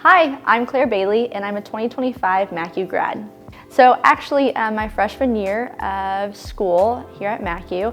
Hi, I'm Claire Bailey, and I'm a 2025 MACU grad. So actually, my freshman year of school here at MACU,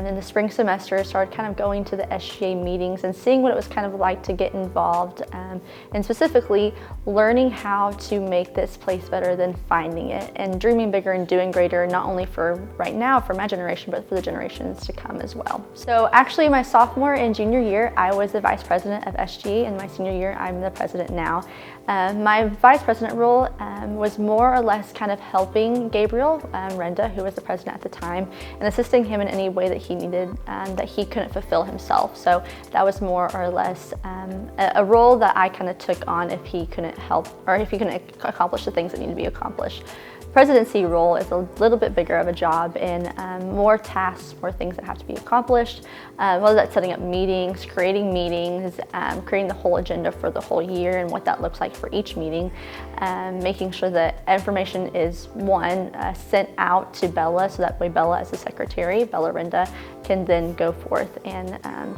in the spring semester, started kind of going to the SGA meetings and seeing what it was kind of like to get involved, and specifically learning how to make this place better than finding it, and dreaming bigger and doing greater, not only for right now, for my generation, but for the generations to come as well. So actually, my sophomore and junior year, I was the vice president of SGA, and my senior year, I'm the president now. My vice president role was more or less kind of helping Gabriel Renda, who was the president at the time, and assisting him in any way that he needed that he couldn't fulfill himself. So that was more or less a role that I kind of took on if he couldn't help, or if he couldn't accomplish the things that needed to be accomplished. Presidency role is a little bit bigger of a job, and more tasks, more things that have to be accomplished, whether that's setting up meetings, creating the whole agenda for the whole year and what that looks like for each meeting, making sure that information is sent out to Bella, so that way Bella, as the secretary, Bella Renda, can then go forth and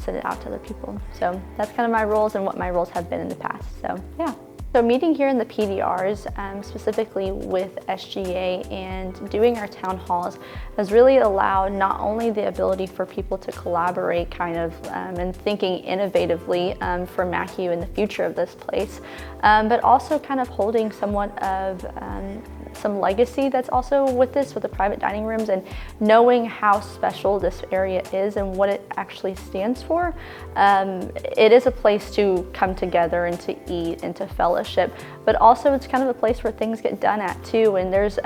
send it out to other people. So that's kind of my roles and what my roles have been in the past. So yeah. So meeting here in the PDRs, specifically with SGA and doing our town halls, has really allowed not only the ability for people to collaborate and thinking innovatively for MACU and the future of this place, but also kind of holding somewhat of some legacy that's also with the private dining rooms, and knowing how special this area is and what it actually stands for. It is a place to come together and to eat and to fellowship, but also it's kind of a place where things get done at too. And there's,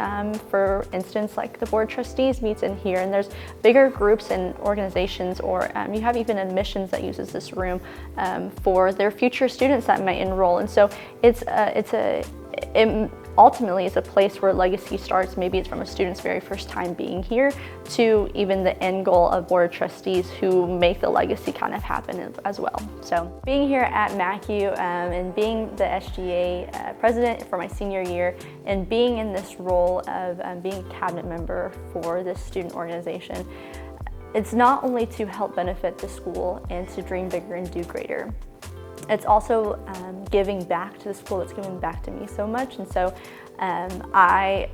for instance, like the board of trustees meets in here, and there's bigger groups and organizations, or you have even admissions that uses this room for their future students that might enroll. And so ultimately, it's a place where legacy starts. Maybe it's from a student's very first time being here to even the end goal of board of trustees who make the legacy kind of happen as well. So being here at MACU and being the SGA president for my senior year, and being in this role of being a cabinet member for this student organization, it's not only to help benefit the school and to dream bigger and do greater. It's also giving back to the school that's given back to me so much. And so I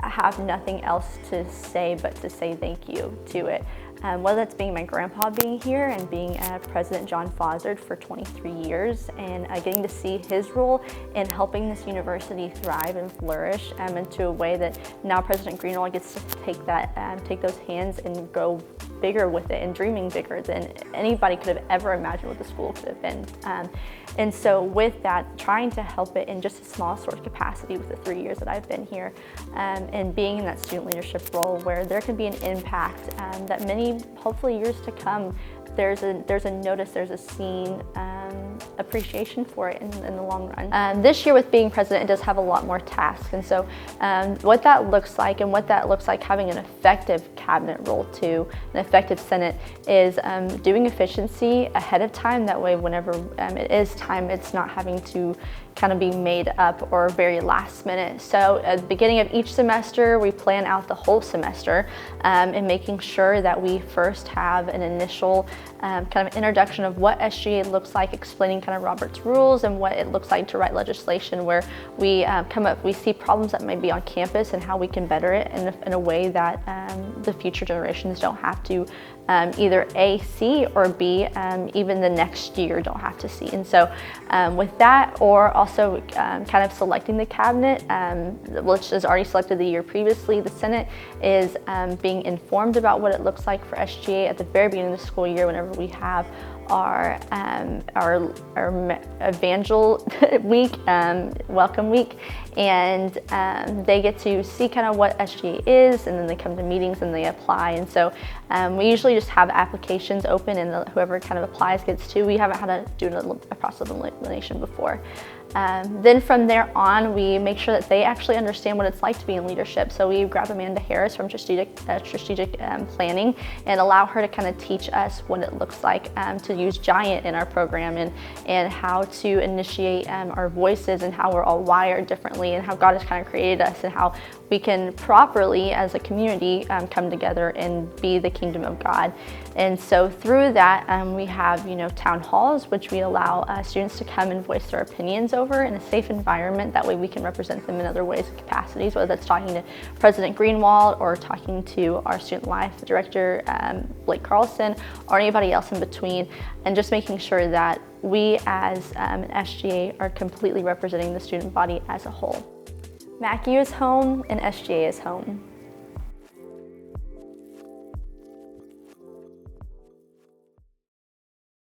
have nothing else to say but to say thank you to it. Whether that's being my grandpa being here and being President John Fozzard for 23 years, and getting to see his role in helping this university thrive and flourish into a way that now President Greenwald gets to take those hands and go bigger with it, and dreaming bigger than anybody could have ever imagined what the school could have been. And so with that, trying to help it in just a small sort of capacity with the 3 years that I've been here, and being in that student leadership role where there can be an impact that many, hopefully years to come, there's a notice, there's a seen appreciation for it in the long run. This year with being president, it does have a lot more tasks, and so what that looks like having an effective cabinet role too, an effective Senate, is doing efficiency ahead of time. That way, whenever it is time, it's not having to kind of be made up or very last minute. So at the beginning of each semester, we plan out the whole semester, and making sure that we first have an initial kind of introduction of what SGA looks like, explaining kind of Robert's rules and what it looks like to write legislation, where we we see problems that may be on campus and how we can better it in a way that the future generations don't have to either A, see, or B, even the next year don't have to see. And so with that, or also kind of selecting the cabinet, which is already selected the year previously, the Senate is being informed about what it looks like for SGA at the very beginning of the school year, whenever we have our Evangel week, welcome week, and they get to see kind of what SGA is, and then they come to meetings and they apply. And so we usually just have applications open, and whoever kind of applies gets to. We haven't had to do a process of elimination before. Then from there on, we make sure that they actually understand what it's like to be in leadership. So we grab Amanda Harris from strategic planning and allow her to kind of teach us what it looks like to use Giant in our program, and how to initiate our voices, and how we're all wired differently, and how God has kind of created us, and how we can properly, as a community, come together and be the kingdom of God. And so through that, we have, town halls, which we allow students to come and voice their opinions over in a safe environment. That way we can represent them in other ways and capacities, whether that's talking to President Greenwald or talking to our student life director, Blake Carlson, or anybody else in between, and just making sure that we as an SGA are completely representing the student body as a whole. MACU is home and SGA is home.